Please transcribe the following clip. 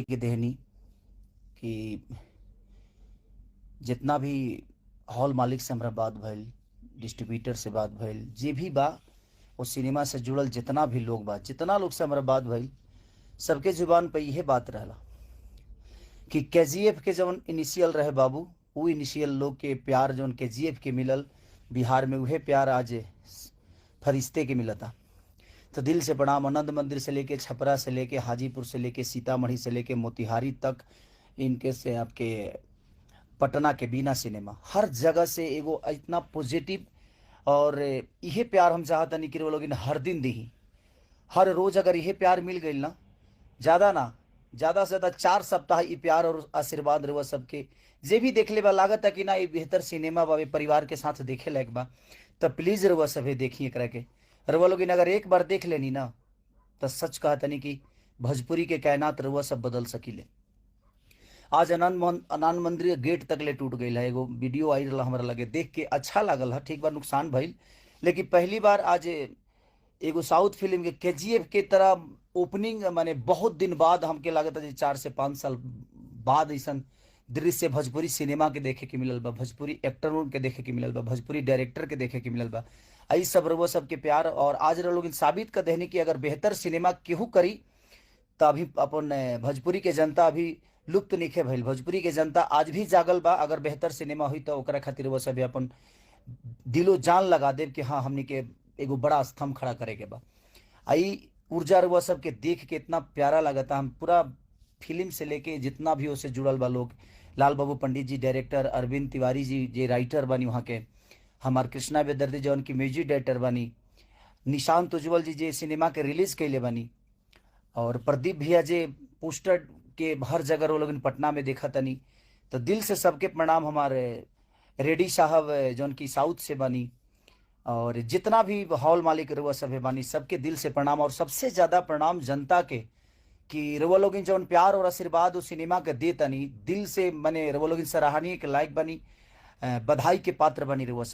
के देहनी कि जितना भी हॉल मालिक से हमरा बात भइल, डिस्ट्रीब्यूटर से बात भइल, जे भी बा वो सिनेमा से जुड़ल जितना भी लोग बा, जितना लोग से हमरा बात भइल, सबके जुबान पे यह बात रहला कि केजीएफ के जवन इनिशियल रहे बाबू, वो इनिशियल लोग के प्यार जवन केजीएफ के मिलल बिहार में, वह प्यार आज फरिश्ते के मिलता। तो दिल से प्रणाम। आनंद मंदिर से लेके छपरा से लेके हाजीपुर से लेके सीतामढ़ी से लेके मोतिहारी तक, इनके से आपके पटना के बीना सिनेमा, हर जगह से एगो इतना पॉजिटिव और यह प्यार हम चाहता नहीं कि वो लोग हर दिन दी, हर रोज अगर यह प्यार मिल गई ना, ज़्यादा ना ज़्यादा से ज़्यादा 4 सप्ताह ये प्यार और आशीर्वाद रहुआ सबके जे भी देख ले बा, लागत है कि ना ये बेहतर सिनेमा बा, परिवार के साथ देखे लायक बा। तो प्लीज़ रहुआ सभी देखिए करा के, रहुआ लोग अगर एक बार देख लेनी ना तो सच कहता नहीं कि भोजपुरी के कायनात रहुआ सब बदल सकीले। आज आनंद मंदिर के गेट तक ले टूट गई है। एगो वीडियो आई रहा हमारा लगे, देख के अच्छा लागल है, ठीक बार नुकसान भइल, लेकिन पहली बार आज एगो साउथ फिल्म के केजीएफ के तरह ओपनिंग माने बहुत दिन बाद हमके लागत है 4 से 5 साल बाद ऐसा दृश्य भोजपुरी सिनेमा के देखे के मिलल बा, भोजपुरी एक्टर के देखे के मिलल बा, भोजपुरी डायरेक्टर के देखे के मिलल बा। आई सब रउआ सबके प्यार और आज लोग साबित कर देने की अगर बेहतर सिनेमा केहू करी तो अभी अपन भोजपुरी के जनता अभी लुप्त नहीं भइल, भोजपुरी के जनता आज भी जागल बा। अगर बेहतर सिनेमा हुई तो ओकरा खातिर वो सब अपन दिलो जान लगा देव कि हाँ हमनी के एगो बड़ा स्तंभ खड़ा करे के बा। आई ऊर्जा रुआ सब के देख के इतना प्यारा लगता। हम पूरा फिल्म से लेके जितना भी उससे जुड़ल बा लोग, लाल बाबू पंडित जी डायरेक्टर, अरविंद तिवारी जी जे राइटर बनी वहाँ के, हमार कृष्णा बेदर्दी जो उनकी म्यूजिक डायरेक्टर बनी, निशांत उज्ज्वल जी जे सिनेमा के रिलीज कैले बनी, और प्रदीप भैया जे पोस्टर के हर जगह वो लोग पटना में देखा तनी। तो दिल से सबके प्रणाम। हमारे रेड्डी साहब जो उनकी साउथ से बनी, और जितना भी हॉल मालिक रउआ सभे बानी, सबके दिल से प्रणाम। और सबसे ज़्यादा प्रणाम जनता के कि रउआ लोग जौन प्यार और आशीर्वाद उस सिनेमा के दे तनी, दिल से मने रउआ लोग सराहनीय के लायक बनी, बधाई के पात्र बनी रउआ सब।